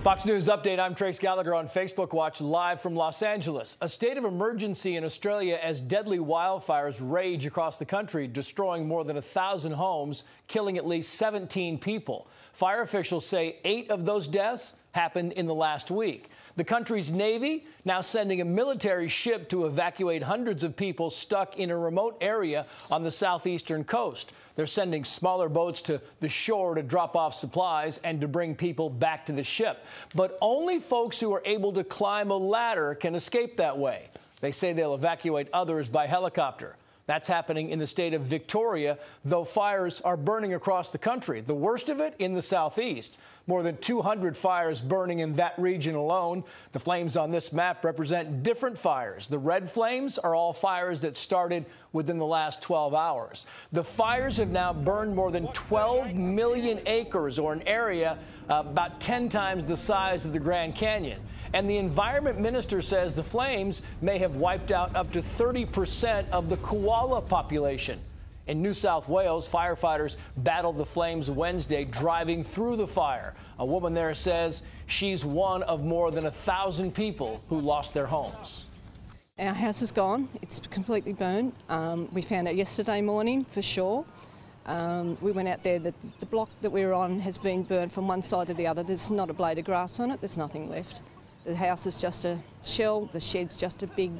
Fox News Update, I'm Trace Gallagher on Facebook Watch live from Los Angeles. A state of emergency in Australia as deadly wildfires rage across the country, destroying more than 1,000 homes, killing at least 17 people. Fire officials say 8 of those deaths happened in the last week. The country's Navy now sending a military ship to evacuate hundreds of people stuck in a remote area on the southeastern coast. They're sending smaller boats to the shore to drop off supplies and to bring people back to the ship. But only folks who are able to climb a ladder can escape that way. They say they'll evacuate others by helicopter. That's happening in the state of Victoria, though fires are burning across the country. The worst of it in the southeast. More than 200 fires burning in that region alone. The flames on this map represent different fires. The red flames are all fires that started within the last 12 hours. The fires have now burned more than 12 million acres, or an area about 10 times the size of the Grand Canyon. And the environment minister says the flames may have wiped out up to 30% of the koala population. In New South Wales, firefighters battled the flames Wednesday, driving through the fire. A woman there says she's one of more than 1,000 people who lost their homes. Our house is gone. It's completely burned. We found out yesterday morning for sure. We went out there. The block that we were on has been burned from one side to the other. There's not a blade of grass on it. There's nothing left. The house is just a shell. The shed's just a big,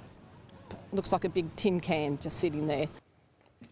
looks like a big tin can just sitting there.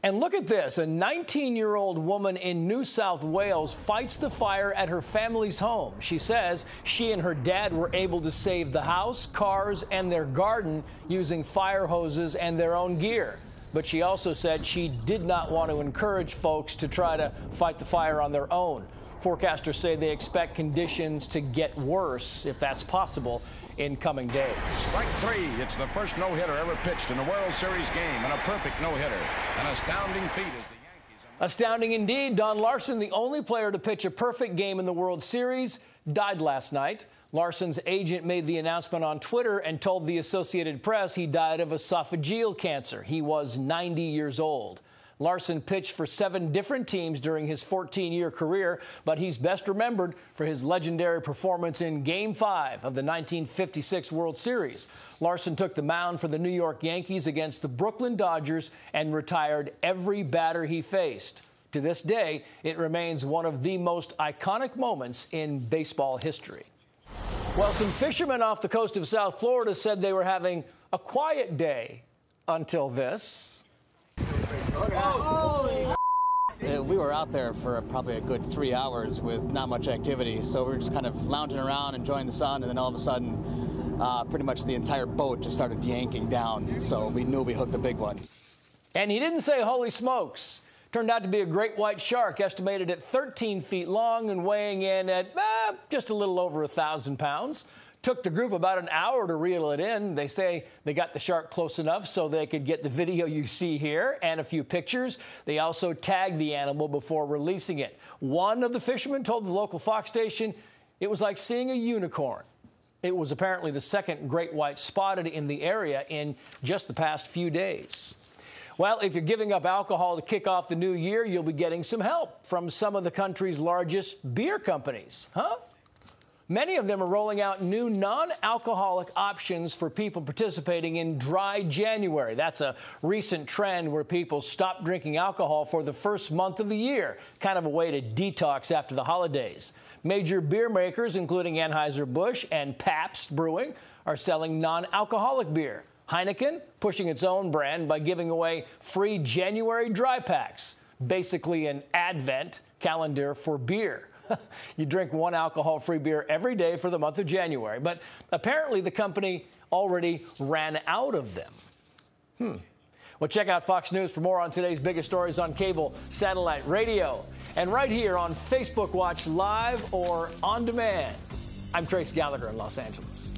And look at this. A 19-year-old woman in New South Wales fights the fire at her family's home. She says she and her dad were able to save the house, cars, and their garden using fire hoses and their own gear. But she also said she did not want to encourage folks to try to fight the fire on their own. Forecasters say they expect conditions to get worse, if that's possible, in coming days. Strike 3. It's the first no-hitter ever pitched in a World Series game, and a perfect no-hitter. An astounding feat as the Yankees... Astounding indeed. Don Larsen, the only player to pitch a perfect game in the World Series, died last night. Larsen's agent made the announcement on Twitter and told the Associated Press he died of esophageal cancer. He was 90 years old. Larsen pitched for 7 different teams during his 14-year career, but he's best remembered for his legendary performance in Game 5 of the 1956 World Series. Larsen took the mound for the New York Yankees against the Brooklyn Dodgers and retired every batter he faced. To this day, it remains one of the most iconic moments in baseball history. Well, some fishermen off the coast of South Florida said they were having a quiet day until this. We were out there for probably a good 3 hours with not much activity, so we were just kind of lounging around, enjoying the sun, and then all of a sudden, pretty much the entire boat just started yanking down, so we knew we hooked a big one. And he didn't say holy smokes. Turned out to be a great white shark, estimated at 13 feet long and weighing in at just a little over 1,000 pounds. Took the group about an hour to reel it in. They say they got the shark close enough so they could get the video you see here and a few pictures. They also tagged the animal before releasing it. One of the fishermen told the local Fox station it was like seeing a unicorn. It was apparently the second great white spotted in the area in just the past few days. Well, if you're giving up alcohol to kick off the new year, you'll be getting some help from some of the country's largest beer companies, huh? Many of them are rolling out new non-alcoholic options for people participating in Dry January. That's a recent trend where people stop drinking alcohol for the first month of the year, kind of a way to detox after the holidays. Major beer makers, including Anheuser-Busch and Pabst Brewing, are selling non-alcoholic beer. Heineken pushing its own brand by giving away free January dry packs, basically an advent calendar for beer. You drink one alcohol-free beer every day for the month of January. But apparently the company already ran out of them. Well, check out Fox News for more on today's biggest stories on cable, satellite, radio, and right here on Facebook Watch Live or on demand. I'm Trace Gallagher in Los Angeles.